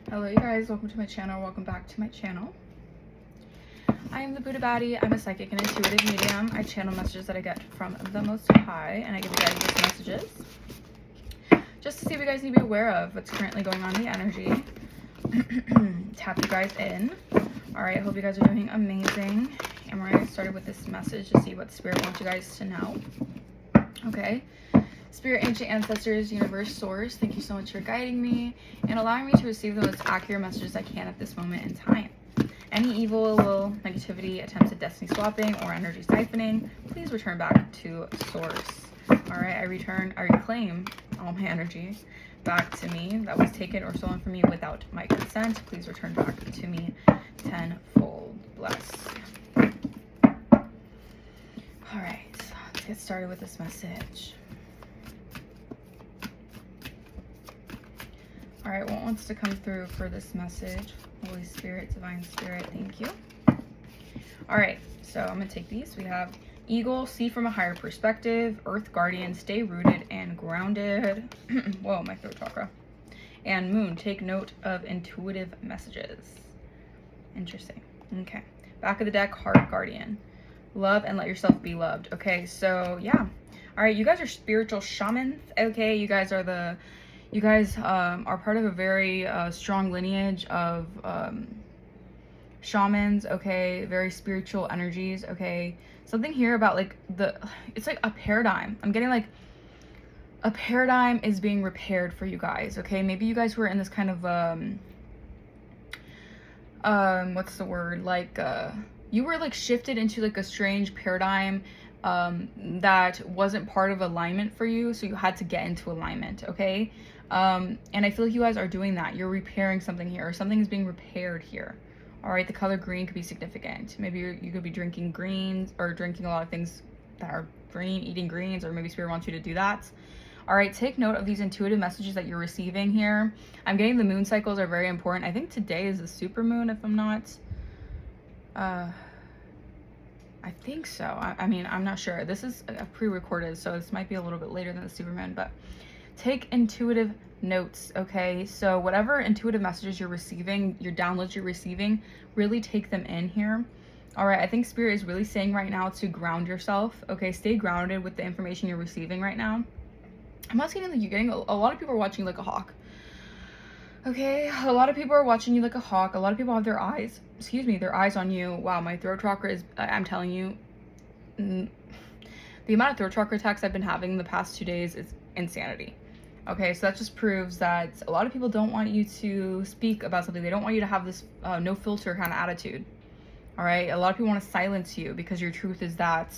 Hello you guys, welcome to my channel, welcome back to my channel. I am the Buddha Baddie. I'm a psychic and intuitive medium. I channel messages that I get from the Most High, and I give you guys these messages just to see what you guys need to be aware of, what's currently going on in the energy. Tap you guys in. Alright, I hope you guys are doing amazing. And we're going to get started with this message to see what Spirit wants you guys to know. Okay. Spirit, ancient ancestors, universe, source, thank you so much for guiding me and allowing me to receive the most accurate messages I can at this moment in time. Any evil, will, negativity, attempts at destiny swapping, or energy siphoning, please return back to source. Alright, I reclaim all my energy back to me that was taken or stolen from me without my consent. Please return back to me tenfold. Bless. Alright, let's get started with this message. Alright, what wants to come through for this message? Holy Spirit, Divine Spirit, thank you. Alright, so I'm going to take these. We have Eagle, see from a higher perspective. Earth Guardian, stay rooted and grounded. Whoa, my throat chakra. And Moon, take note of intuitive messages. Interesting. Okay. Back of the deck, Heart Guardian. Love and let yourself be loved. Okay, so yeah. Alright, you guys are spiritual shamans. Okay, you guys are are part of a very strong lineage of shamans, okay, very spiritual energies, okay. Something here about like it's like a paradigm. I'm getting like a paradigm is being repaired for you guys, okay. Maybe you guys were in this kind of what's the word, like you were like shifted into like a strange paradigm that wasn't part of alignment for you, so you had to get into alignment, okay. And I feel like you guys are doing that. You're repairing something here, or something is being repaired here. All right, the color green could be significant. Maybe you could be drinking greens or drinking a lot of things that are green, eating greens, or maybe Spirit wants you to do that. All right, take note of these intuitive messages that you're receiving here. I'm getting the moon cycles are very important. I think today is the super moon, if I'm not. I think so. I mean, I'm not sure. This is a pre-recorded, so this might be a little bit later than the super moon, but take intuitive notes, okay? So whatever intuitive messages you're receiving, your downloads you're receiving, really take them in here. All right, I think Spirit is really saying right now to ground yourself, okay? Stay grounded with the information you're receiving right now. I'm not saying that you're getting, a lot of people are watching you like a hawk, okay? A lot of people are watching you like a hawk. A lot of people have their eyes, their eyes on you. Wow, my throat chakra is, I'm telling you, the amount of throat chakra attacks I've been having the past 2 days is insanity. Okay, so that just proves that a lot of people don't want you to speak about something. They don't want you to have this no filter kind of attitude. All right, a lot of people want to silence you because your truth is that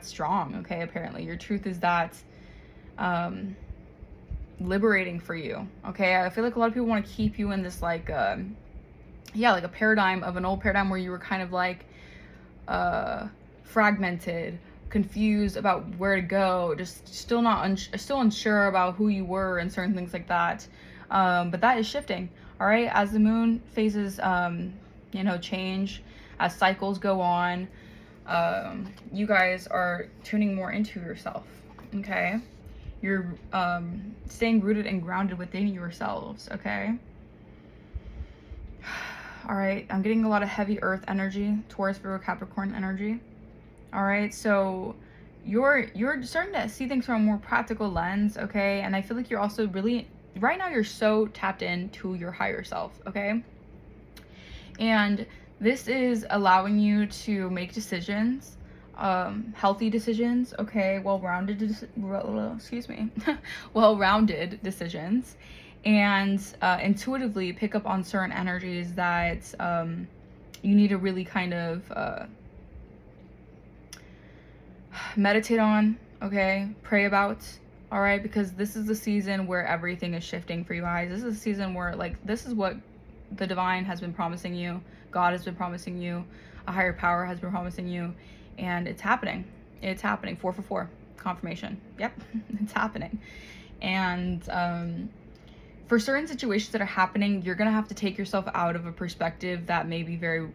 strong. Okay, apparently your truth is that liberating for you. Okay, I feel like a lot of people want to keep you in this like like a paradigm of an old paradigm where you were kind of like fragmented, confused about where to go, just still unsure about who you were and certain things like that. But that is shifting. All right, as the moon phases change, as cycles go on, you guys are tuning more into yourself. Okay, you're staying rooted and grounded within yourselves. Okay. All right, I'm getting a lot of heavy earth energy, Taurus, Virgo, Capricorn energy. All right, so you're starting to see things from a more practical lens, okay? And I feel like you're also really, right now, you're so tapped into your higher self, okay? And this is allowing you to make decisions, healthy decisions, okay? Well-rounded decisions, and intuitively pick up on certain energies that you need to really kind of meditate on, okay, pray about. All right, because this is the season where everything is shifting for you guys. This is a season where like this is what the divine has been promising you, God has been promising you, a higher power has been promising you, and it's happening. 4 confirmation. Yep. It's happening. And for certain situations that are happening, you're gonna have to take yourself out of a perspective that may be very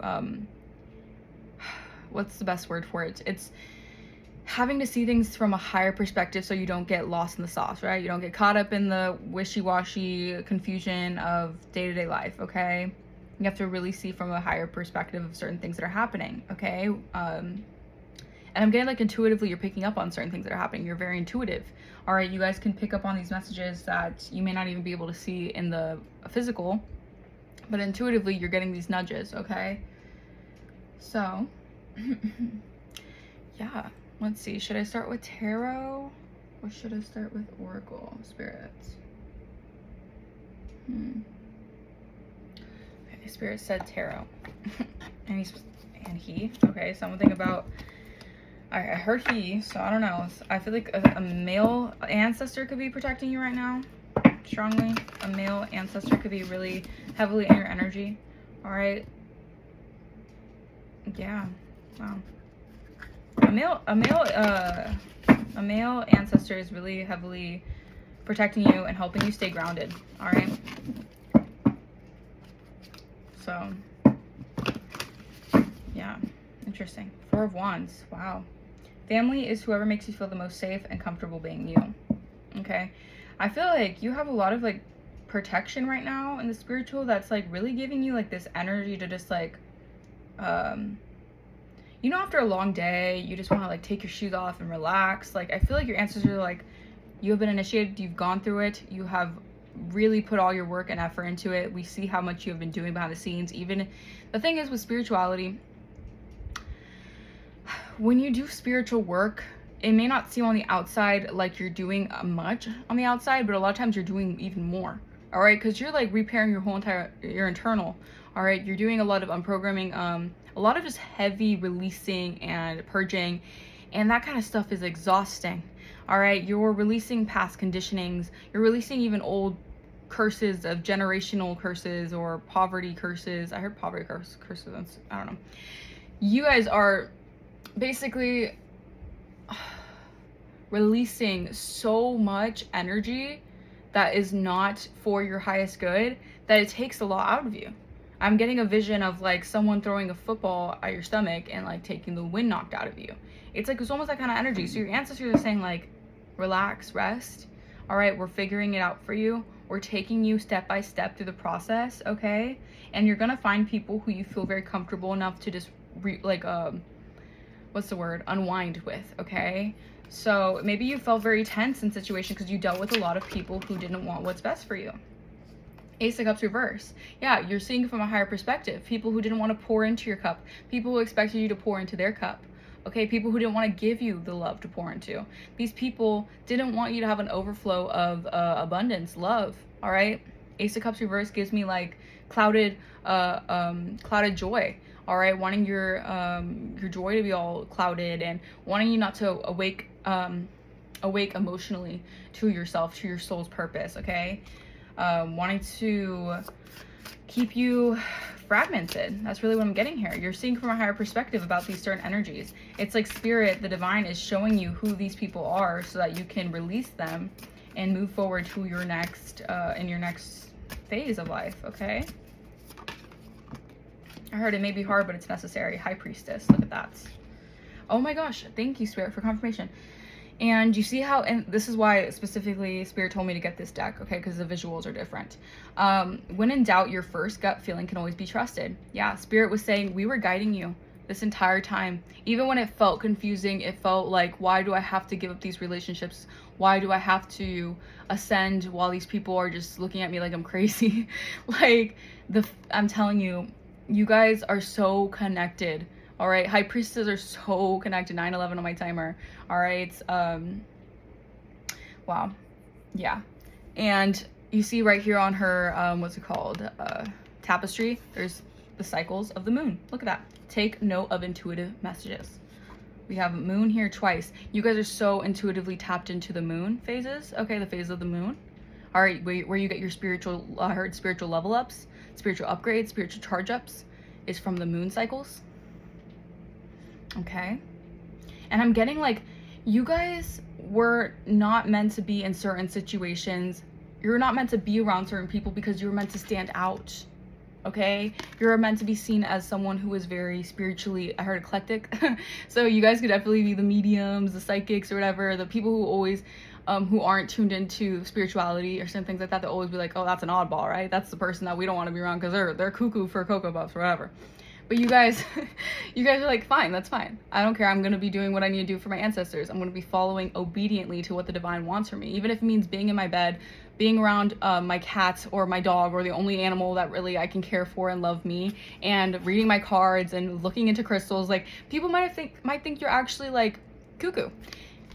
what's the best word for it? It's having to see things from a higher perspective so you don't get lost in the sauce, right? You don't get caught up in the wishy-washy confusion of day-to-day life, okay? You have to really see from a higher perspective of certain things that are happening, okay? And I'm getting like intuitively you're picking up on certain things that are happening. You're very intuitive. All right, you guys can pick up on these messages that you may not even be able to see in the physical, but intuitively you're getting these nudges, okay? So, yeah. Let's see, should I start with tarot or should I start with oracle spirits? Okay, spirit said tarot. and he. Okay, something about, I heard he, so I don't know. I feel like a male ancestor could be protecting you right now, strongly. A male ancestor could be really heavily in your energy. All right. Yeah, wow. A male ancestor is really heavily protecting you and helping you stay grounded. All right. So, yeah, interesting. 4 of Wands. Wow. Family is whoever makes you feel the most safe and comfortable being you. Okay. I feel like you have a lot of like protection right now in the spiritual that's like really giving you like this energy to just like, you know, after a long day, you just want to like take your shoes off and relax. Like, I feel like your ancestors are like, you have been initiated, you've gone through it, you have really put all your work and effort into it. We see how much you have been doing behind the scenes. Even the thing is with spirituality, when you do spiritual work, it may not seem on the outside like you're doing much on the outside, but a lot of times you're doing even more. All right, because you're like repairing your internal. All right, you're doing a lot of unprogramming, a lot of just heavy releasing and purging, and that kind of stuff is exhausting. All right, you're releasing past conditionings, you're releasing even old curses of generational curses or poverty curses. I heard poverty curses, I don't know. You guys are basically releasing so much energy that is not for your highest good that it takes a lot out of you. I'm getting a vision of like someone throwing a football at your stomach and like taking the wind knocked out of you. It's like, it's almost that kind of energy. So your ancestors are saying like, relax, rest. All right, we're figuring it out for you. We're taking you step by step through the process, okay? And you're gonna find people who you feel very comfortable enough to just unwind with, okay? So maybe you felt very tense in situation because you dealt with a lot of people who didn't want what's best for you. Ace of Cups reverse. Yeah, you're seeing it from a higher perspective. People who didn't want to pour into your cup. People who expected you to pour into their cup. Okay, people who didn't want to give you the love to pour into. These people didn't want you to have an overflow of abundance, love. All right. Ace of Cups reverse gives me like clouded joy. All right, wanting your joy to be all clouded and wanting you not to awake emotionally to yourself, to your soul's purpose. Okay. Wanting to keep you fragmented. That's really what I'm getting here. You're seeing from a higher perspective about these certain energies. It's like spirit, the divine, is showing you who these people are so that you can release them and move forward to your next in your next phase of life. Okay. I heard it may be hard, but it's necessary. High Priestess. Look at that. Oh my gosh. Thank you, Spirit, for confirmation. And you see how, and this is why specifically Spirit told me to get this deck, okay, because the visuals are different. When in doubt, your first gut feeling can always be trusted. Yeah, Spirit was saying we were guiding you this entire time. Even when it felt confusing, it felt like, why do I have to give up these relationships? Why do I have to ascend while these people are just looking at me like I'm crazy? Like, I'm telling you, you guys are so connected. All right, High Priestesses are so connected. 9/11 on my timer. All right, wow, yeah. And you see right here on her, what's it called? Tapestry. There's the cycles of the moon. Look at that. Take note of intuitive messages. We have moon here twice. You guys are so intuitively tapped into the moon phases. Okay, the phase of the moon. All right, where you get your spiritual, I heard spiritual level ups, spiritual upgrades, spiritual charge ups is from the moon cycles. Okay. And I'm getting like, you guys were not meant to be in certain situations. You're not meant to be around certain people because you were meant to stand out. okay? You're meant to be seen as someone who is very spiritually, I heard, eclectic. So you guys could definitely be the mediums, the psychics, or whatever, the people who always who aren't tuned into spirituality or some things like that. They'll always be like, oh, that's an oddball, right? That's the person that we don't want to be around because they're cuckoo for Cocoa Puffs or whatever. But you guys, you guys are like, fine, that's fine. I don't care. I'm going to be doing what I need to do for my ancestors. I'm going to be following obediently to what the divine wants from me. Even if it means being in my bed, being around my cat or my dog, or the only animal that really I can care for and love me, and reading my cards and looking into crystals. Like, people might think you're actually like cuckoo.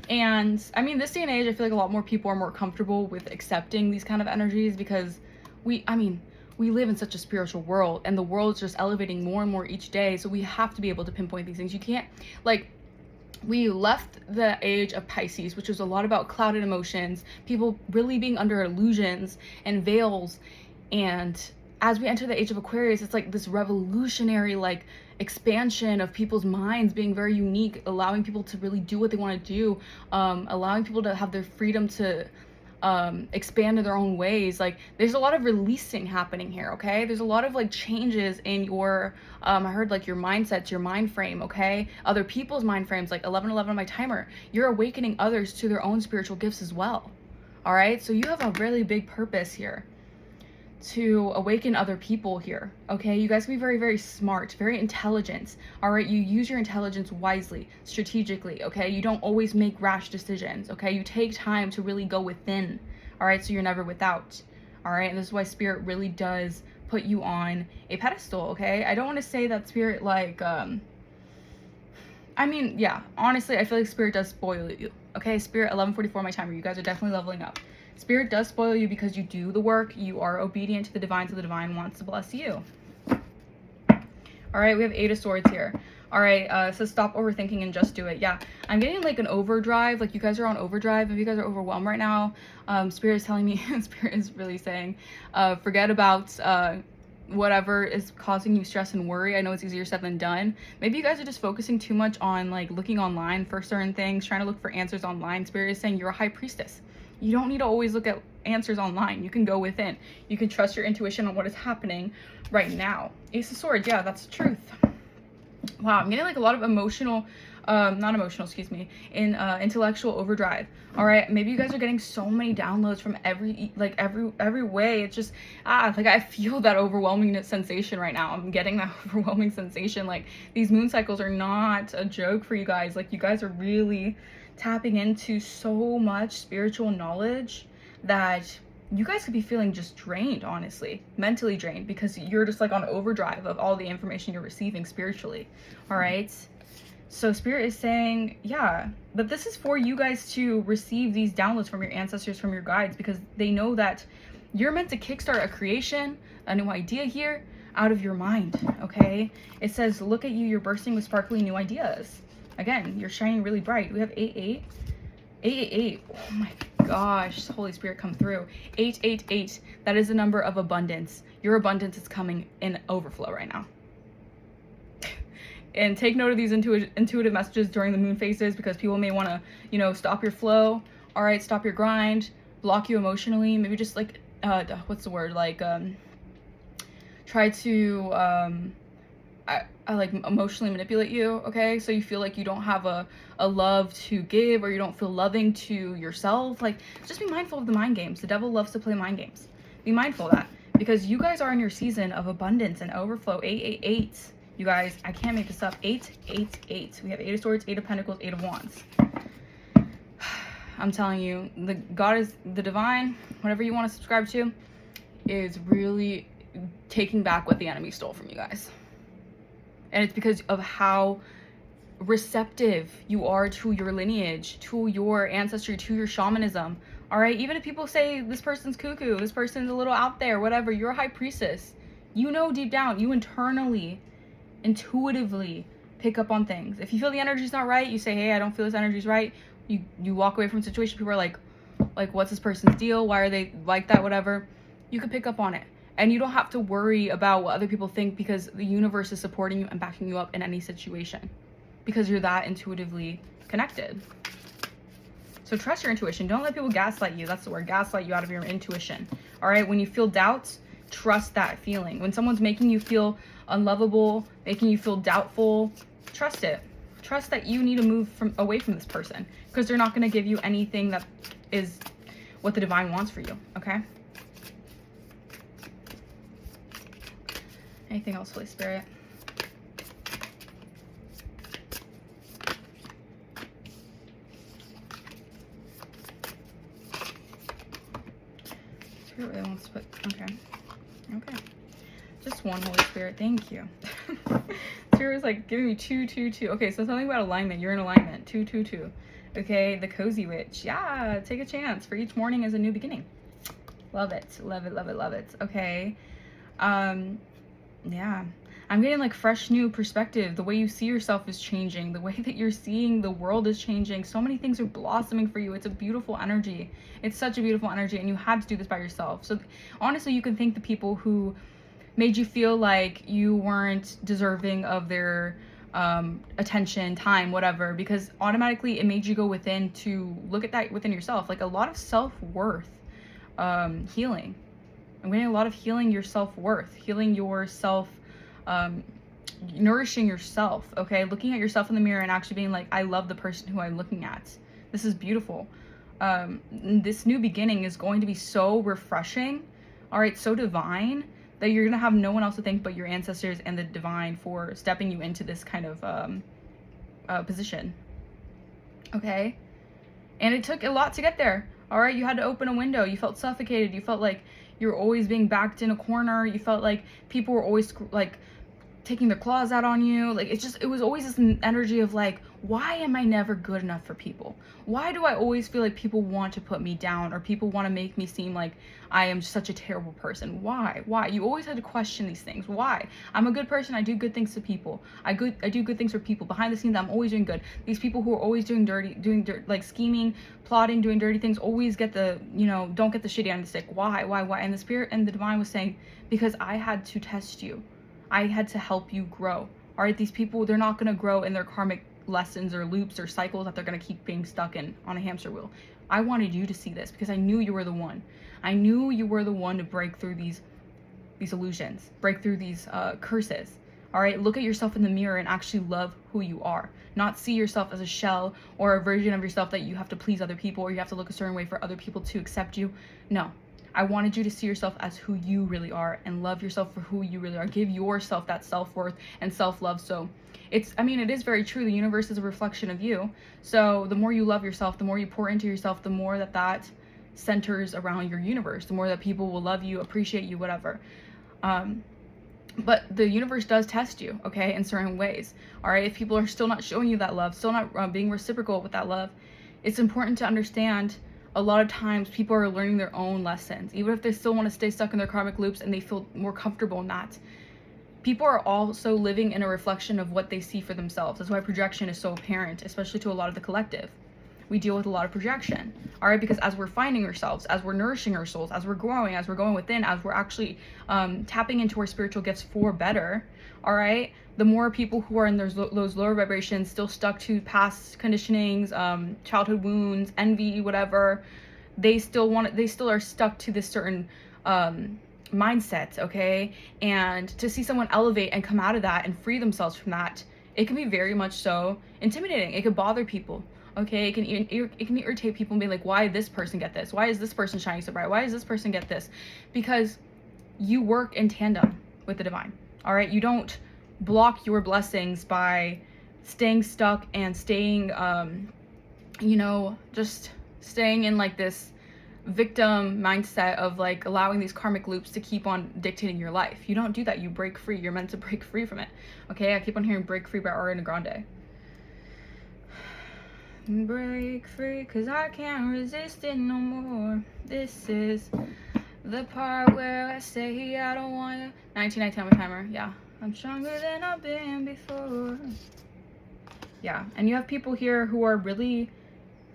And I mean, this day and age, I feel like a lot more people are more comfortable with accepting these kind of energies because we live in such a spiritual world, and the world's just elevating more and more each day. So we have to be able to pinpoint these things. You can't, like, we left the age of Pisces, which was a lot about clouded emotions, people really being under illusions and veils. And as we enter the age of Aquarius, it's like this revolutionary, like, expansion of people's minds being very unique, allowing people to really do what they want to do, allowing people to have their freedom to expand in their own ways. Like, there's a lot of releasing happening here, okay? There's a lot of like changes in your I heard like your mindsets, your mind frame, okay? Other people's mind frames, like 1111 on my timer. You're awakening others to their own spiritual gifts as well. All right, so you have a really big purpose here to awaken other people here, okay? You guys can be very, very smart, very intelligent, all right? You use your intelligence wisely, strategically, okay? You don't always make rash decisions, okay? You take time to really go within, all right? So you're never without, all right? And this is why Spirit really does put you on a pedestal, okay? I don't want to say that Spirit, like, I mean, yeah, honestly, I feel like Spirit does spoil you, okay? Spirit, 1144 my timer, you guys are definitely leveling up. Spirit does spoil you because you do the work. You are obedient to the divine, so the divine wants to bless you. All right, we have 8 of Swords here. All right, so stop overthinking and just do it. Yeah, I'm getting like an overdrive. Like, you guys are on overdrive. If you guys are overwhelmed right now, Spirit is telling me, Spirit is really saying, forget about whatever is causing you stress and worry. I know it's easier said than done. Maybe you guys are just focusing too much on like looking online for certain things, trying to look for answers online. Spirit is saying you're a high priestess. You don't need to always look at answers online. You can go within. You can trust your intuition on what is happening right now. Ace of Swords, yeah, that's the truth. Wow, I'm getting like a lot of emotional, intellectual overdrive. All right, maybe you guys are getting so many downloads from every way. It's just, like, I feel that overwhelming sensation right now. I'm getting that overwhelming sensation. Like, these moon cycles are not a joke for you guys. Like, you guys are really tapping into so much spiritual knowledge that you guys could be feeling just drained, honestly, mentally drained, because you're just like on overdrive of all the information you're receiving spiritually. All right, so Spirit is saying, yeah, but this is for you guys to receive these downloads from your ancestors, from your guides, because they know that you're meant to kickstart a creation, a new idea here out of your mind. Okay, it says, look at you, you're bursting with sparkly new ideas. Again, you're shining really bright. We have 888. Oh my gosh, Holy Spirit, come through. 888. That is the number of abundance. Your abundance is coming in overflow right now. And take note of these intuitive messages during the moon phases, because people may want to, you know, stop your flow. All right, stop your grind, block you emotionally. Maybe just like, what's the word? Like, try to, I like emotionally manipulate you, okay? So you feel like you don't have a love to give, or you don't feel loving to yourself. Like, just be mindful of the mind games. The devil loves to play mind games. Be mindful of that, because you guys are in your season of abundance and overflow. 888, you guys, I can't make this up. 888. We have 8 of Swords, 8 of Pentacles, 8 of Wands. I'm telling you, the God is the divine, whatever you want to subscribe to, is really taking back what the enemy stole from you guys. And it's because of how receptive you are to your lineage, to your ancestry, to your shamanism. All right, even if people say this person's cuckoo, this person's a little out there, whatever, you're a high priestess. You know deep down, you internally, intuitively pick up on things. If you feel the energy's not right, you say, hey, I don't feel this energy's right. You walk away from a situation. People are like, what's this person's deal? Why are they like that? Whatever. You can pick up on it. And you don't have to worry about what other people think, because the universe is supporting you and backing you up in any situation, because you're that intuitively connected. So trust your intuition. Don't let people gaslight you. That's the word, gaslight you out of your intuition. All right, when you feel doubts, trust that feeling. When someone's making you feel unlovable, making you feel doubtful, trust it. Trust that you need to move away from this person, because they're not going to give you anything that is what the divine wants for you, okay? Anything else, Holy Spirit? Spirit really wants to put, okay. Okay. Just one, Holy Spirit. Thank you. Spirit was like giving me 2, 2, 2. Okay, so something about alignment. You're in alignment. 2, 2, 2. Okay, the cozy witch. Yeah, take a chance. For each morning is a new beginning. Love it. Love it, love it, love it. Okay. Yeah. I'm getting like fresh new perspective. The way you see yourself is changing. The way that you're seeing the world is changing. So many things are blossoming for you. It's a beautiful energy. It's such a beautiful energy, and you had to do this by yourself. So honestly, you can thank the people who made you feel like you weren't deserving of their attention, time, whatever, because automatically it made you go within to look at that within yourself. Like a lot of self-worth healing. I'm getting a lot of healing your self-worth, healing yourself, nourishing yourself, okay? Looking at yourself in the mirror and actually being like, I love the person who I'm looking at. This is beautiful. This new beginning is going to be so refreshing, all right, so divine, that you're gonna have no one else to thank but your ancestors and the divine for stepping you into this kind of position, okay? And it took a lot to get there, all right? You had to open a window. You felt suffocated. You felt like you were always being backed in a corner. You felt like people were always like taking their claws out on you. Like it was always this energy of like, why am I never good enough for people? Why do I always feel like people want to put me down, or people want to make me seem like I am such a terrible person? Why? You always had to question these things. Why? I'm a good person. I do good things to people. I do good things for people. Behind the scenes, I'm always doing good. These people who are always doing like scheming, plotting, doing dirty things, always get the, don't get the shitty end of the stick. Why? And the spirit and the divine was saying, because I had to test you. I had to help you grow. All right, these people, they're not going to grow in their karmic lessons or loops or cycles that they're going to keep being stuck in on a hamster wheel. I wanted you to see this because I knew you were the one. I knew you were the one to break through these illusions, break through these curses. All right, look at yourself in the mirror and actually love who you are. Not see yourself as a shell or a version of yourself that you have to please other people or you have to look a certain way for other people to accept you. No. I wanted you to see yourself as who you really are and love yourself for who you really are. Give yourself that self-worth and self-love. So it is very true. The universe is a reflection of you. So the more you love yourself, the more you pour into yourself, the more that centers around your universe, the more that people will love you, appreciate you, whatever. But the universe does test you, okay, in certain ways. All right, if people are still not showing you that love, still not being reciprocal with that love, it's important to understand a lot of times people are learning their own lessons, even if they still want to stay stuck in their karmic loops and they feel more comfortable in that. People are also living in a reflection of what they see for themselves. That's why projection is so apparent, especially to a lot of the collective. We deal with a lot of projection, all right? Because as we're finding ourselves, as we're nourishing our souls, as we're growing, as we're going within, as we're actually tapping into our spiritual gifts for better, all right? The more people who are in those lower vibrations, still stuck to past conditionings, childhood wounds, envy, whatever, they still are stuck to this certain mindset, okay? And to see someone elevate and come out of that and free themselves from that, it can be very much so intimidating. It could bother people. Okay, it can irritate people and be like, why did this person get this? Why is this person shining so bright? Why does this person get this? Because you work in tandem with the divine, all right? You don't block your blessings by staying stuck and staying, just staying in like this victim mindset of like allowing these karmic loops to keep on dictating your life. You don't do that. You break free. You're meant to break free from it. Okay, I keep on hearing Break Free by Ariana Grande. Break free, cause I can't resist it no more. This is the part where I say I don't want you. 1919 on my timer. Yeah, I'm stronger than I've been before. Yeah, and you have people here who are really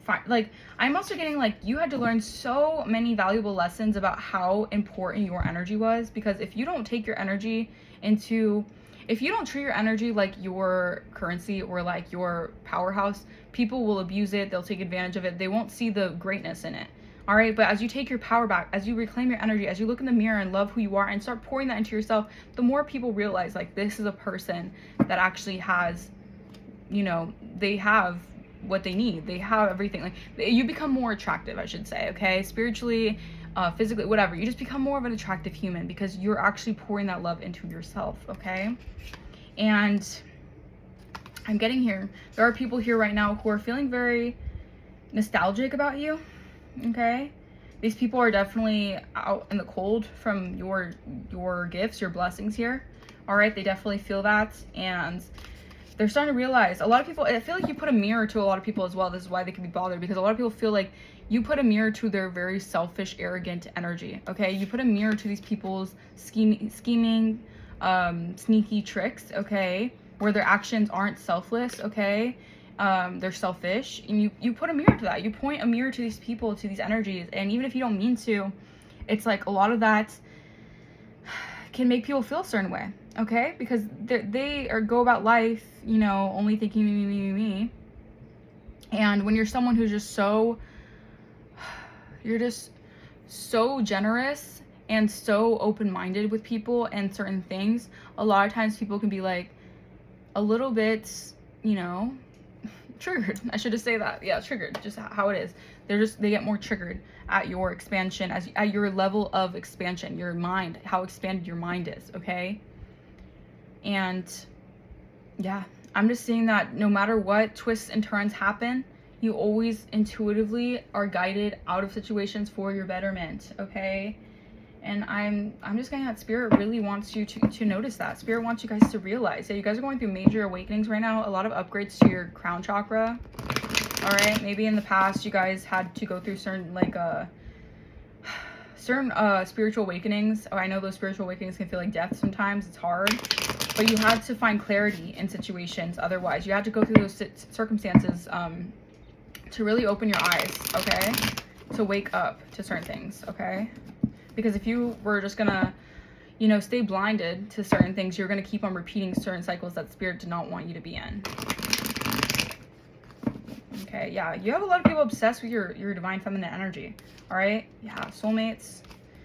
fine. Like, I'm also getting like, you had to learn so many valuable lessons about how important your energy was, because if you don't take your energy if you don't treat your energy like your currency or like your powerhouse, people will abuse it. They'll take advantage of it. They won't see the greatness in it. All right, but as you take your power back, as you reclaim your energy, as you look in the mirror and love who you are and start pouring that into yourself, the more people realize like this is a person that actually has, you know, they have what they need. They have everything. Like you become more attractive, I should say, okay? Spiritually, physically, whatever. You just become more of an attractive human because you're actually pouring that love into yourself, okay? And I'm getting here. There are people here right now who are feeling very nostalgic about you, okay? These people are definitely out in the cold from your gifts, your blessings here. All right, they definitely feel that, and they're starting to realize. A lot of people, I feel like you put a mirror to a lot of people as well. This is why they can be bothered, because a lot of people feel like you put a mirror to their very selfish, arrogant energy, okay? You put a mirror to these people's scheming, sneaky tricks, okay? Where their actions aren't selfless, okay? They're selfish, and you put a mirror to that. You point a mirror to these people, to these energies, and even if you don't mean to, it's like a lot of that can make people feel a certain way, okay? Because they go about life, you know, only thinking me. And when you're someone who's just you're just so generous and so open-minded with people and certain things, a lot of times people can be like a little bit, you know, triggered. I should just say that. Yeah, triggered, just how it is. They get more triggered at your expansion, at your level of expansion, your mind, how expanded your mind is, okay? And yeah, I'm just seeing that no matter what twists and turns happen, you always intuitively are guided out of situations for your betterment, okay? And I'm just getting that Spirit really wants you to notice that. Spirit wants you guys to realize that you guys are going through major awakenings right now, a lot of upgrades to your crown chakra. All right, maybe in the past you guys had to go through certain spiritual awakenings. Oh, I know those spiritual awakenings can feel like death sometimes. It's hard, but you had to find clarity in situations. Otherwise, you had to go through those circumstances to really open your eyes, okay? To wake up to certain things, okay? Because if you were just gonna, you know, stay blinded to certain things, you're gonna keep on repeating certain cycles that Spirit did not want you to be in. Okay, yeah, you have a lot of people obsessed with your divine feminine energy. All right, yeah, soulmates.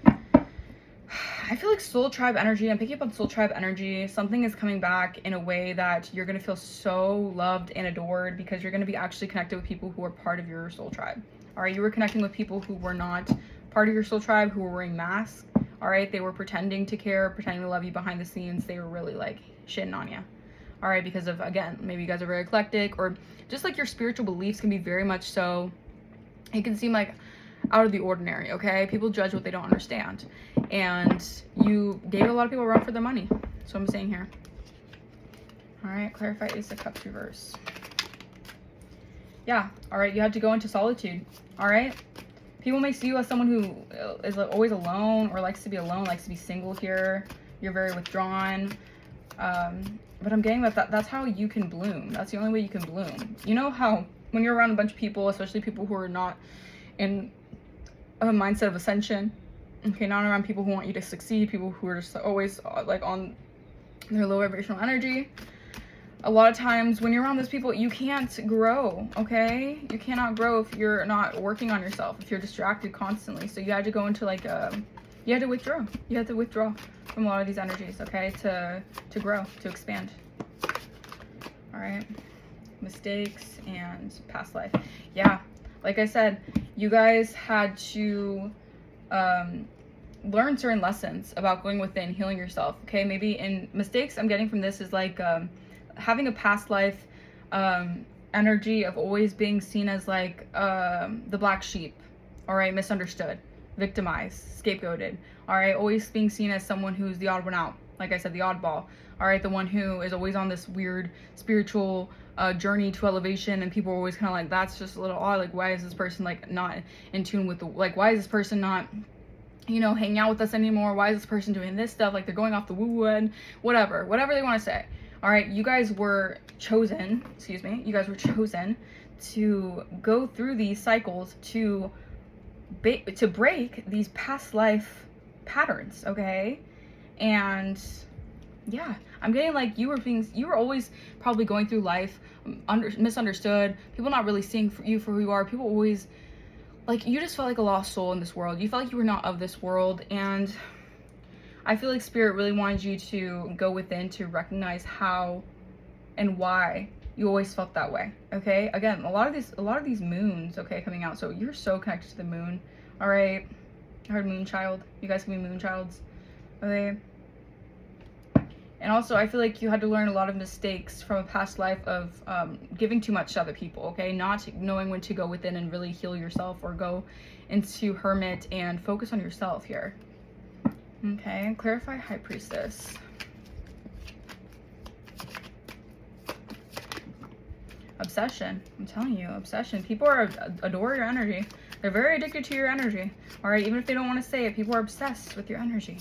I feel like soul tribe energy. I'm picking up on soul tribe energy. Something is coming back in a way that you're gonna feel so loved and adored because you're gonna be actually connected with people who are part of your soul tribe. All right, you were connecting with people who were not part of your soul tribe, who were wearing masks. All right, they were pretending to care, pretending to love you behind the scenes. They were really like shitting on you. All right, because of, again, maybe you guys are very eclectic, or just like your spiritual beliefs can be very much so, it can seem like out of the ordinary, okay? People judge what they don't understand. And you gave a lot of people a run for their money. That's what I'm saying here. All right, clarify Ace of Cups reverse. Yeah, all right, you have to go into solitude, all right? People may see you as someone who is always alone or likes to be alone, likes to be single here. You're very withdrawn. But I'm getting that's how you can bloom. That's the only way you can bloom. You know how when you're around a bunch of people, especially people who are not in a mindset of ascension, okay, not around people who want you to succeed, people who are just always like on their low vibrational energy. A lot of times when you're around those people, you can't grow, okay? You cannot grow if you're not working on yourself, if you're distracted constantly. So you had to go into like you had to withdraw. You had to withdraw from a lot of these energies, okay, to grow, to expand. All right, mistakes and past life. Yeah, like I said, you guys had to learn certain lessons about going within, healing yourself, okay? Maybe in mistakes I'm getting from this is like having a past life energy of always being seen as like the black sheep, all right, misunderstood, victimized, scapegoated, all right, always being seen as someone who's the odd one out, like I said, the oddball, all right, the one who is always on this weird spiritual journey to elevation, and people are always kind of like, that's just a little odd, like why is this person like not in tune with the, like why is this person not, you know, hanging out with us anymore, why is this person doing this stuff, like they're going off the woo-woo end, whatever they want to say. All right, you guys were chosen, you guys were chosen to go through these cycles to break these past life patterns, okay? And yeah, I'm getting like you were always probably going through life misunderstood, people not really seeing you for who you are, people always like, you just felt like a lost soul in this world. You felt like you were not of this world, and I feel like Spirit really wanted you to go within to recognize how and why you always felt that way. Okay, again, a lot of these moons, okay, coming out. So you're so connected to the moon. All right, I heard moon child. You guys can be moon childs. Okay. And also, I feel like you had to learn a lot of mistakes from a past life of giving too much to other people, okay? Not knowing when to go within and really heal yourself, or go into hermit and focus on yourself here. Okay, clarify High Priestess. Obsession. I'm telling you, obsession. People adore your energy. They're very addicted to your energy. All right, even if they don't want to say it, people are obsessed with your energy.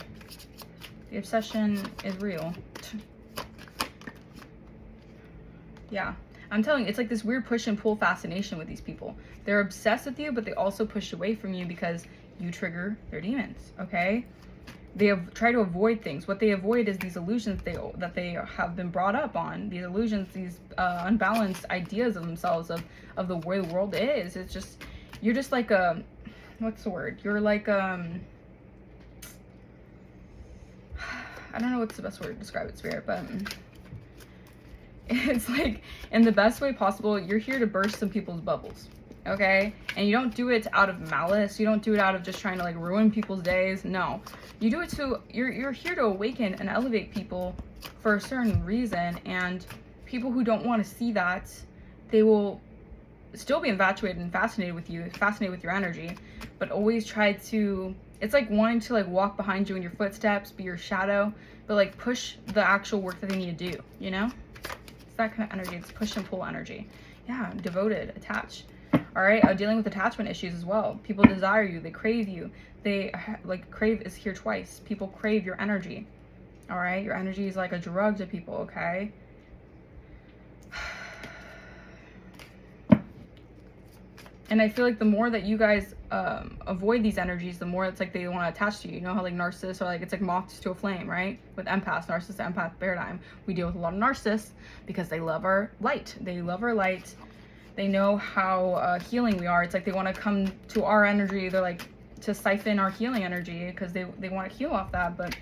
The obsession is real. Yeah, I'm telling you, it's like this weird push and pull fascination with these people. They're obsessed with you, but they also push away from you because you trigger their demons, okay? They try to avoid things. What they avoid is these illusions that they have been brought up on. These illusions, these unbalanced ideas of themselves, of the way the world is. It's just, you're just like a, what's the word? You're like, I don't know what's the best word to describe it, Spirit, but it's like, in the best way possible, you're here to burst some people's bubbles, okay? And you don't do it out of malice. You don't do it out of just trying to like ruin people's days. No, you do it to, you're here to awaken and elevate people for a certain reason. And people who don't want to see that, they will still be infatuated and fascinated with you, fascinated with your energy, but always try to, it's like wanting to like walk behind you in your footsteps, be your shadow, but like push the actual work that they need to do, you know? It's that kind of energy. It's push and pull energy. Yeah, devoted, attached. All right, dealing with attachment issues as well. People desire you, they crave you. They like, crave is here twice. People crave your energy. All right, your energy is like a drug to people, okay? And I feel like the more that you guys avoid these energies, the more it's like they want to attach to you. You know how like narcissists are like, it's like moths to a flame, right? With empaths, narcissist to empath paradigm. We deal with a lot of narcissists because they love our light. They love our light. They know how healing we are. It's like they want to come to our energy. They're like to siphon our healing energy because they want to heal off that, but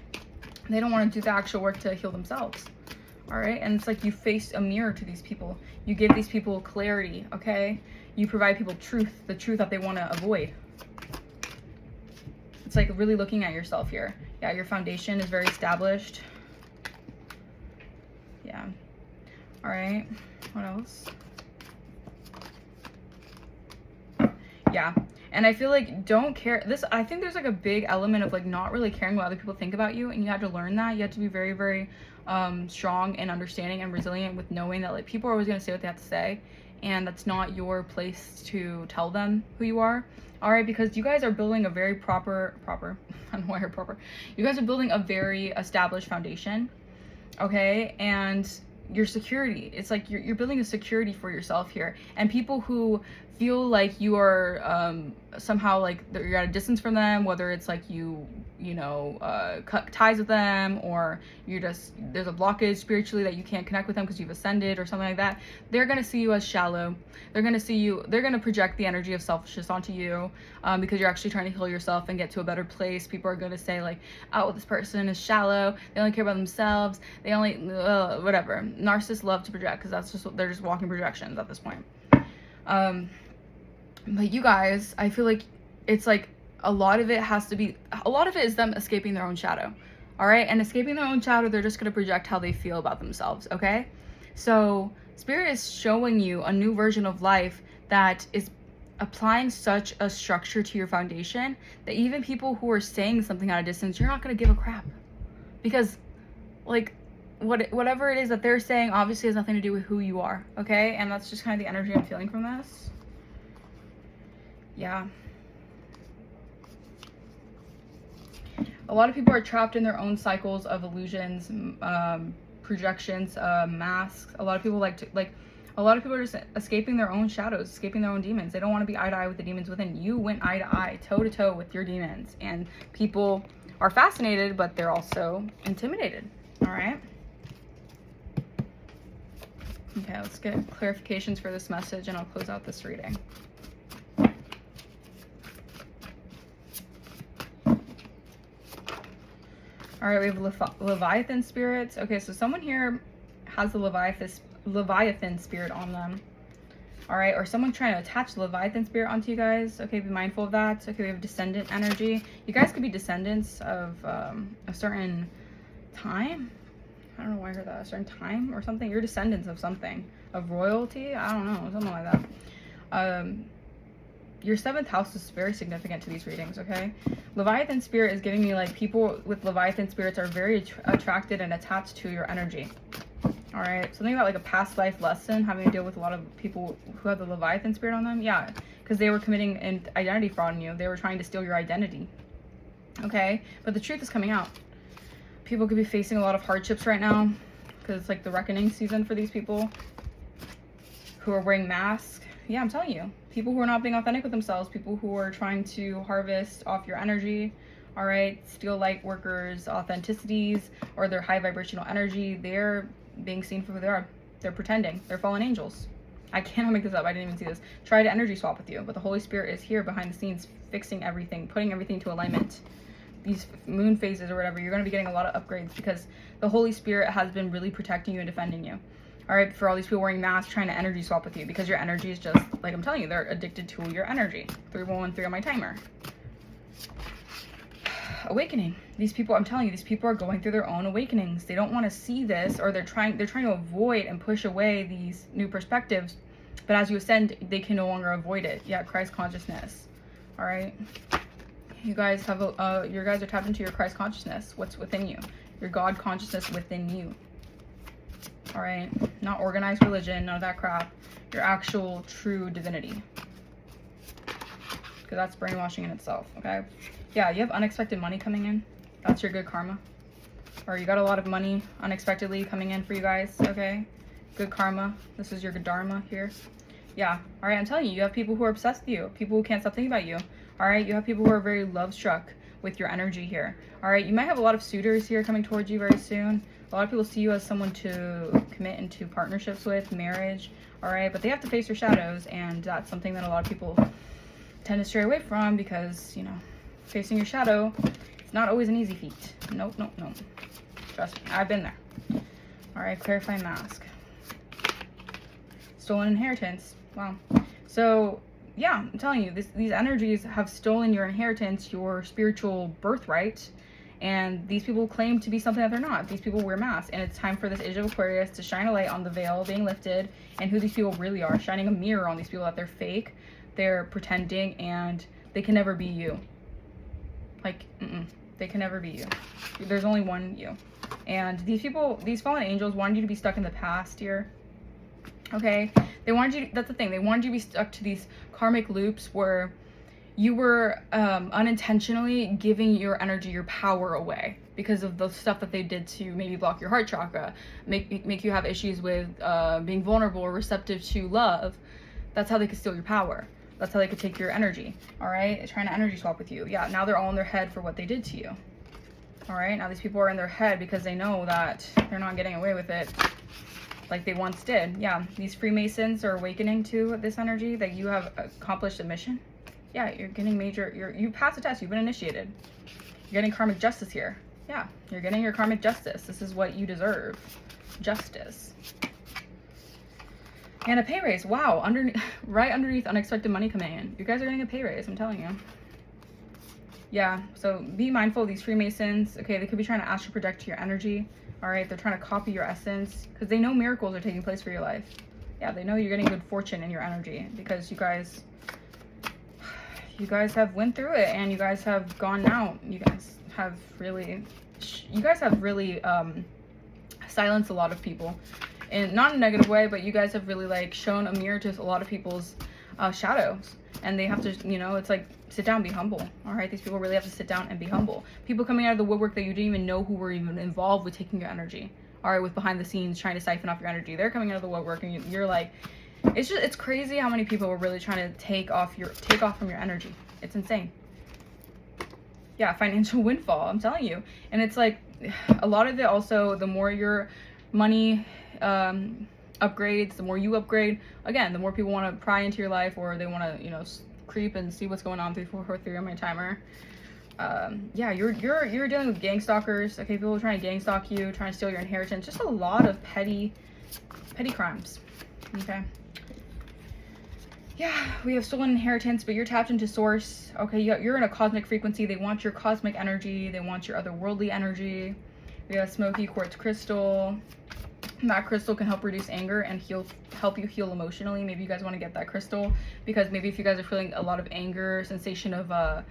they don't want to do the actual work to heal themselves. All right, and it's like you face a mirror to these people. You give these people clarity, okay? You provide people truth, the truth that they want to avoid. It's like really looking at yourself here. Yeah, your foundation is very established. Yeah. All right, what else? Yeah, and I feel like don't care. This, I think there's like a big element of like not really caring what other people think about you, and you have to learn that. You have to be very, very strong and understanding and resilient with knowing that like people are always going to say what they have to say, and that's not your place to tell them who you are. All right, because you guys are building a very proper I don't know why you're proper. You guys are building a very established foundation, okay? And your security, it's like you're building a security for yourself here. And people who feel like you are somehow like you're at a distance from them, whether it's like you cut ties with them, or you're just, there's a blockage spiritually that you can't connect with them because you've ascended or something like that, they're going to see you as shallow. They're going to see you, they're going to project the energy of selfishness onto you because you're actually trying to heal yourself and get to a better place. People are going to say like, oh, this person is shallow, they only care about themselves, they only whatever. Narcissists love to project because that's just, they're just walking projections at this point. But you guys, I feel like it's like a lot of it is them escaping their own shadow. All right, and escaping their own shadow, they're just going to project how they feel about themselves. Okay, so Spirit is showing you a new version of life that is applying such a structure to your foundation that even people who are saying something at a distance, you're not going to give a crap, because like whatever it is that they're saying obviously has nothing to do with who you are. Okay, and that's just kind of the energy I'm feeling from this. Yeah. A lot of people are trapped in their own cycles of illusions, projections, masks. A lot of people a lot of people are just escaping their own shadows, escaping their own demons. They don't want to be eye to eye with the demons within. You went eye to eye, toe to toe with your demons, and people are fascinated, but they're also intimidated. All right. Okay, let's get clarifications for this message, and I'll close out this reading. All right, we have Leviathan spirits. Okay, so someone here has the Leviathan spirit on them. All right, or someone trying to attach the Leviathan spirit onto you guys. Okay, be mindful of that. Okay, we have descendant energy. You guys could be descendants of a certain time. I don't know why I heard that. A certain time or something. You're descendants of something. Of royalty? I don't know. Something like that. Your 7th house is very significant to these readings, okay? Leviathan spirit is giving me like people with Leviathan spirits are very attracted and attached to your energy. All right, something about like a past life lesson having to deal with a lot of people who have the Leviathan spirit on them. Yeah, because they were committing an identity fraud on you. They were trying to steal your identity. Okay, but the truth is coming out. People could be facing a lot of hardships right now because it's like the reckoning season for these people who are wearing masks. Yeah, I'm telling you. People who are not being authentic with themselves, people who are trying to harvest off your energy, all right, steal light workers' authenticities or their high vibrational energy, they're being seen for who they are. They're pretending. They're fallen angels. I cannot make this up. I didn't even see this. Try to energy swap with you, but the Holy Spirit is here behind the scenes, fixing everything, putting everything into alignment. These moon phases or whatever, you're going to be getting a lot of upgrades because the Holy Spirit has been really protecting you and defending you. All right, for all these people wearing masks, trying to energy swap with you because your energy is just, like I'm telling you, they're addicted to your energy. 3113 on my timer. Awakening. These people, I'm telling you, these people are going through their own awakenings. They don't want to see this, or they're trying to avoid and push away these new perspectives. But as you ascend, they can no longer avoid it. Yeah, Christ consciousness. All right. You guys have you guys are tapped into your Christ consciousness. What's within you? Your God consciousness within you. All right, not organized religion, none of that crap. Your actual true divinity, because that's brainwashing in itself. Okay, yeah, you have unexpected money coming in. That's your good karma, or you got a lot of money unexpectedly coming in for you guys. Okay, good karma. This is your good dharma here. Yeah, all right, I'm telling you, you have people who are obsessed with you, people who can't stop thinking about you. All right, you have people who are very love struck with your energy here. All right, you might have a lot of suitors here coming towards you very soon. A lot of people see you as someone to commit into partnerships with, marriage, all right? But they have to face your shadows, and that's something that a lot of people tend to stray away from because, you know, facing your shadow, it's not always an easy feat. Nope, nope, nope. Trust me, I've been there. All right, clarifying mask. Stolen inheritance. Wow. So, yeah, I'm telling you, these energies have stolen your inheritance, your spiritual birthright. And these people claim to be something that they're not. These people wear masks. And it's time for this age of Aquarius to shine a light on the veil being lifted and who these people really are. Shining a mirror on these people that they're fake, they're pretending, and they can never be you. Like, they can never be you. There's only one you. And these people, these fallen angels wanted you to be stuck in the past here. Okay? They wanted you, that's the thing. They wanted you to be stuck to these karmic loops where you were unintentionally giving your energy, your power away because of the stuff that they did to maybe block your heart chakra, make you have issues with being vulnerable or receptive to love. That's how they could steal your power. That's how they could take your energy. All right, trying to energy swap with you. Yeah, now they're all in their head for what they did to you. All right, now these people are in their head because they know that they're not getting away with it like they once did. Yeah, these Freemasons are awakening to this energy that you have accomplished a mission. Yeah, you're getting you passed the test, you've been initiated. You're getting karmic justice here. Yeah, you're getting your karmic justice. This is what you deserve. Justice. And a pay raise. Wow, right underneath unexpected money coming in. You guys are getting a pay raise, I'm telling you. Yeah, so be mindful of these Freemasons. Okay, they could be trying to astral project your energy. All right, they're trying to copy your essence because they know miracles are taking place for your life. Yeah, they know you're getting good fortune in your energy because you guys have went through it and you guys have gone out. You guys have really silenced a lot of people, and not in a negative way, but you guys have really like shown a mirror to a lot of people's shadows, and they have to, you know, it's like sit down, be humble. All right, these people really have to sit down and be humble. People coming out of the woodwork that you didn't even know who were even involved with taking your energy. All right, with behind the scenes trying to siphon off your energy, they're coming out of the woodwork, and you're like, it's crazy how many people are really trying to take off from your energy. It's insane. Yeah, financial windfall, I'm telling you. And it's like a lot of it also, the more your money upgrades, the more you upgrade, again, the more people want to pry into your life, or they want to, you know, creep and see what's going on. 3443 on my timer. Yeah, you're dealing with gang stalkers, okay? People trying to gang stalk you, trying to steal your inheritance. Just a lot of petty crimes, okay? Yeah, we have stolen inheritance, but you're tapped into source, okay? You're in a cosmic frequency. They want your cosmic energy. They want your otherworldly energy. We have smoky quartz crystal. That crystal can help reduce anger and help you heal emotionally. Maybe you guys want to get that crystal because maybe if you guys are feeling a lot of anger, sensation of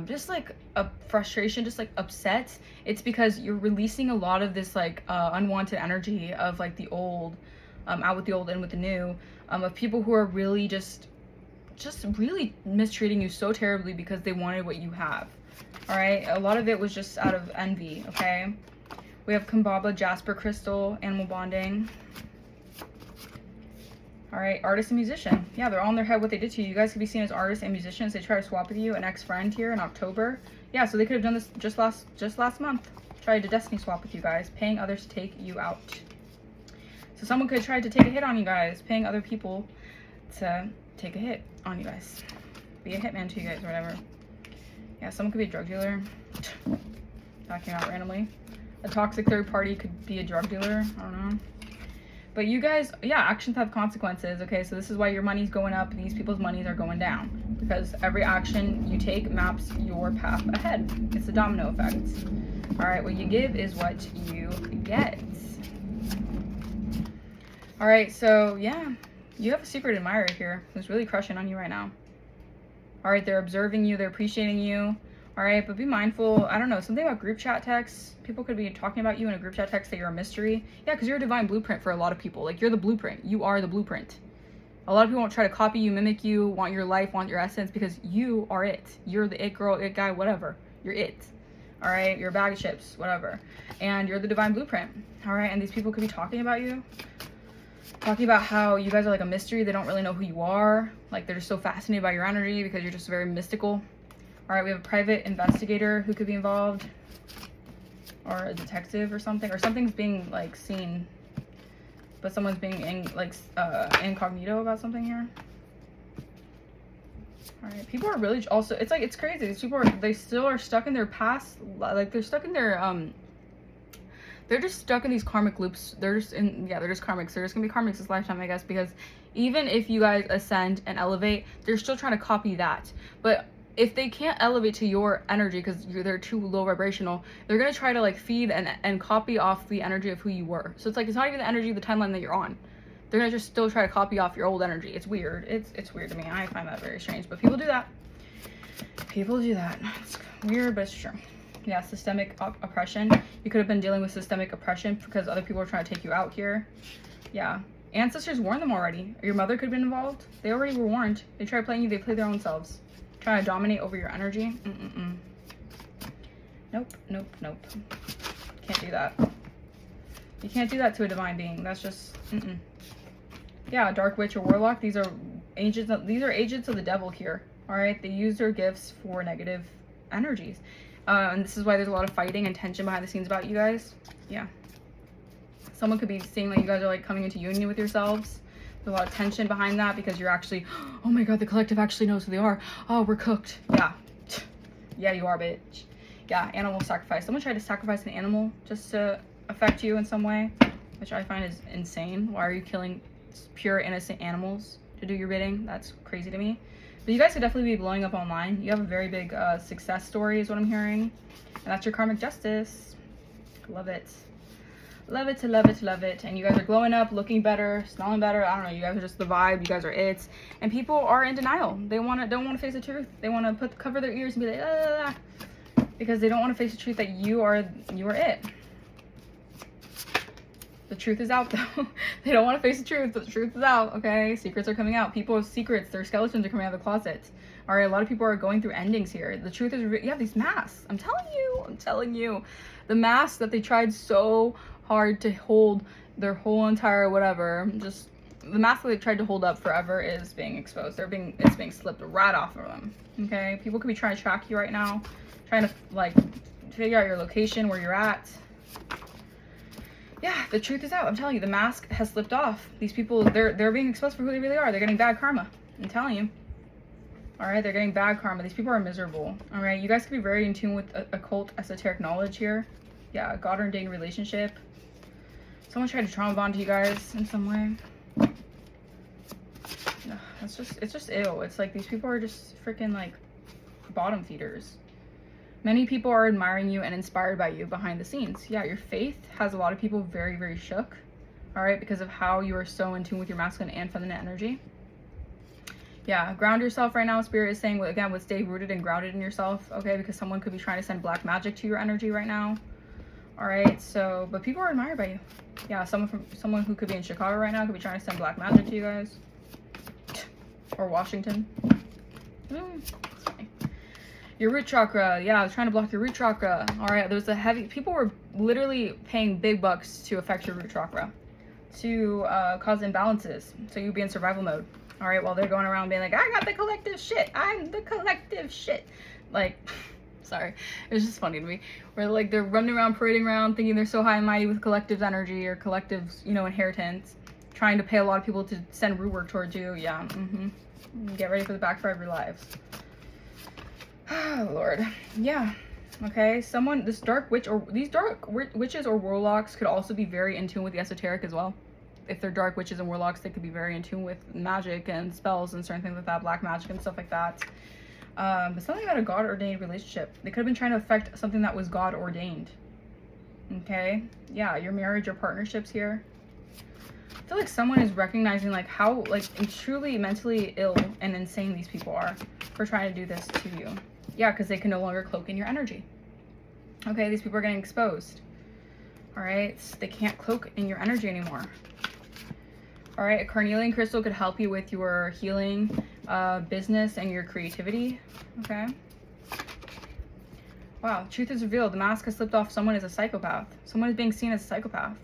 just like a frustration, just like upset, it's because you're releasing a lot of this like unwanted energy of like the old, out with the old, in with the new, of people who are really just really mistreating you so terribly because they wanted what you have. All right, a lot of it was just out of envy, okay? We have Kambaba, Jasper Crystal, Animal Bonding. All right, artist and musician. Yeah, they're all in their head what they did to you. You guys could be seen as artists and musicians. They try to swap with you, an ex-friend here in October. Yeah, so they could have done this just last month. Tried to destiny swap with you guys, paying others to take you out. So someone could try to take a hit on you guys, paying other people to take a hit on you guys. Be a hitman to you guys or whatever. Yeah, someone could be a drug dealer. Backing out randomly. A toxic third party could be a drug dealer. I don't know. But you guys, yeah, actions have consequences. Okay, so this is why your money's going up and these people's monies are going down. Because every action you take maps your path ahead. It's a domino effect. All right, what you give is what you get. All right, so yeah, you have a secret admirer here who's really crushing on you right now. All right, they're observing you, they're appreciating you. All right, but be mindful. I don't know, something about group chat texts. People could be talking about you in a group chat text that you're a mystery. Yeah, because you're a divine blueprint for a lot of people. Like, you're the blueprint. You are the blueprint. A lot of people won't try to copy you, mimic you, want your life, want your essence, because you are it. You're the it girl, it guy, whatever. You're it. All right, you're a bag of chips, whatever. And you're the divine blueprint. All right, and these people could be talking about you. Talking about how you guys are like a mystery. They don't really know who you are. Like, they're just so fascinated by your energy because you're just very mystical. All right, we have a private investigator who could be involved, or a detective or something, or something's being like seen, but someone's being incognito about something here. All right, people are really also, it's like, it's crazy. These people they still are stuck in their past, like they're stuck in their they're just stuck in these karmic loops. They're just karmics. They're just gonna be karmics this lifetime, I guess, because even if you guys ascend and elevate, they're still trying to copy that. But if they can't elevate to your energy because they're too low vibrational, they're gonna try to like feed and copy off the energy of who you were. So it's like, it's not even the energy of the timeline that you're on. They're gonna just still try to copy off your old energy. It's weird. It's weird to me. I find that very strange, but people do that. People do that. It's weird, but it's true. Yeah, systemic oppression. You could have been dealing with systemic oppression because other people are trying to take you out here. Yeah. Ancestors warned them already. Your mother could have been involved. They already were warned. They tried playing you. They play their own selves. Trying to dominate over your energy. Nope, nope, nope. Can't do that. You can't do that to a divine being. That's just, Yeah, dark witch or warlock. These are agents of the devil here. All right, they use their gifts for negative energies. And this is why there's a lot of fighting and tension behind the scenes about you guys. Yeah. Someone could be seeing that you guys are like coming into union with yourselves. There's a lot of tension behind that because you're actually, oh my God, the collective actually knows who they are. Oh, we're cooked. Yeah. Yeah, you are, bitch. Yeah, animal sacrifice. Someone tried to sacrifice an animal just to affect you in some way, which I find is insane. Why are you killing pure innocent animals to do your bidding? That's crazy to me. But you guys could definitely be blowing up online. You have a very big success story is what I'm hearing. And that's your karmic justice. Love it. Love it, to love it, to love it. And you guys are glowing up, looking better, smelling better. I don't know, you guys are just the vibe. You guys are it. And people are in denial. They don't want to face the truth. They want to cover their ears and be like, ah, because they don't want to face the truth that you are it. The truth is out though. They don't want to face the truth, but the truth is out, okay? Secrets are coming out. People's secrets, their skeletons are coming out of the closet. All right, a lot of people are going through endings here. The truth is, you have these masks. I'm telling you. The masks that they tried so hard to hold their whole entire whatever, just the mask that they tried to hold up forever is being exposed. It's being slipped right off of them, okay? People could be trying to track you right now, trying to like figure out your location, where you're at. Yeah, the truth is out. I'm telling you, the mask has slipped off. These people, they're being exposed for who they really are. They're getting bad karma. I'm telling you. All right, they're getting bad karma. These people are miserable. All right, you guys could be very in tune with occult, esoteric knowledge here. Yeah, God ordained relationship. Someone tried to trauma bond to you guys in some way. No, it's just ill. It's like these people are just freaking like bottom feeders. Many people are admiring you and inspired by you behind the scenes. Yeah, your faith has a lot of people very, very shook. All right, because of how you are so in tune with your masculine and feminine energy. Yeah, ground yourself right now. Spirit is saying, again, would stay rooted and grounded in yourself, okay? Because someone could be trying to send black magic to your energy right now. All right, so, but people are admired by you. Yeah, someone who could be in Chicago right now could be trying to send black magic to you guys. Or Washington. It's funny. Your root chakra. Yeah, I was trying to block your root chakra. All right, there's a heavy, people were literally paying big bucks to affect your root chakra, to cause imbalances, so you'd be in survival mode. All right, while they're going around being like, I got the collective shit. I'm the collective shit. Like, sorry, it's just funny to me. Where like they're running around, parading around, thinking they're so high and mighty with collective's energy or collective's, you know, inheritance, trying to pay a lot of people to send root work towards you. Yeah, get ready for the backfire of your lives. Oh, Lord. Yeah. Okay, this dark witch, or these dark witches or warlocks could also be very in tune with the esoteric as well. If they're dark witches and warlocks, they could be very in tune with magic and spells and certain things like that, black magic and stuff like that. But something about a God-ordained relationship. They could have been trying to affect something that was God-ordained. Okay? Yeah, your marriage or partnerships here. I feel like someone is recognizing like how like truly mentally ill and insane these people are for trying to do this to you. Yeah, because they can no longer cloak in your energy. Okay, these people are getting exposed. All right, they can't cloak in your energy anymore. All right, a carnelian crystal could help you with your healing, business, and your creativity. Okay. Wow, truth is revealed. The mask has slipped off. Someone is a psychopath. Someone is being seen as a psychopath.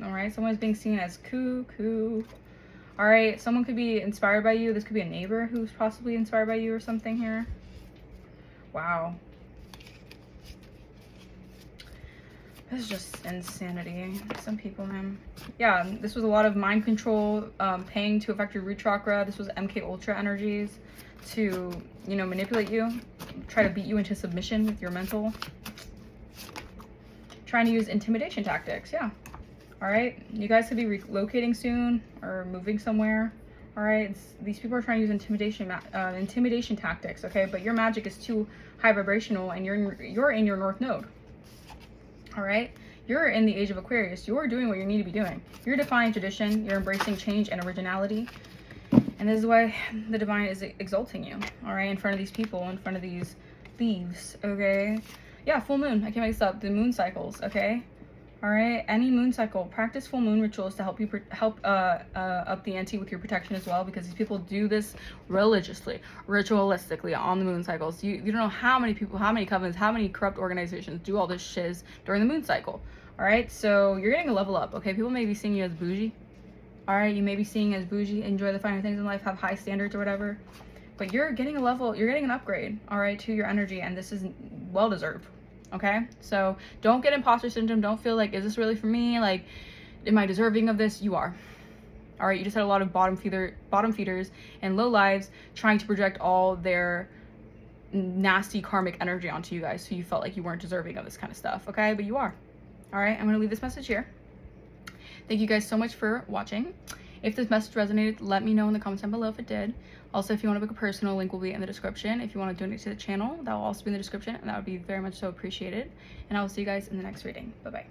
All right, someone is being seen as cuckoo. All right, someone could be inspired by you. This could be a neighbor who's possibly inspired by you or something here. Wow. This is just insanity. Some people, man. Yeah, this was a lot of mind control, paying to affect your root chakra. This was MK Ultra energies to, you know, manipulate you, try to beat you into submission with your mental. Trying to use intimidation tactics, yeah. All right, you guys could be relocating soon or moving somewhere. All right, these people are trying to use intimidation tactics, okay? But your magic is too high vibrational, and you're in your north node. All right, you're in the age of Aquarius. You're doing what you need to be doing. You're defying tradition. You're embracing change and originality. And this is why the divine is exalting you, all right, in front of these people, in front of these thieves, okay? Yeah, full moon. I can't make this up. The moon cycles, okay? All right, any moon cycle, practice full moon rituals to help you up the ante with your protection as well, because these people do this religiously, ritualistically on the moon cycles. You don't know how many people, how many covens, how many corrupt organizations do all this shiz during the moon cycle. All right, so you're getting a level up, okay? People may be seeing you as bougie. All right, you may be seeing as bougie, enjoy the finer things in life, have high standards or whatever, but you're getting a level, you're getting an upgrade, all right, to your energy, and this is well deserved. Okay, so don't get imposter syndrome. Don't feel like, is this really for me? Like, am I deserving of this? You are. All right, you just had a lot of bottom feeders and low lives trying to project all their nasty karmic energy onto you guys, so you felt like you weren't deserving of this kind of stuff. Okay, but you are. All right, I'm gonna leave this message here. Thank you guys so much for watching. If this message resonated, let me know in the comments down below if it did. Also, if you want to book a personal, link will be in the description. If you want to donate to the channel, that will also be in the description, and that would be very much so appreciated. And I will see you guys in the next reading. Bye-bye.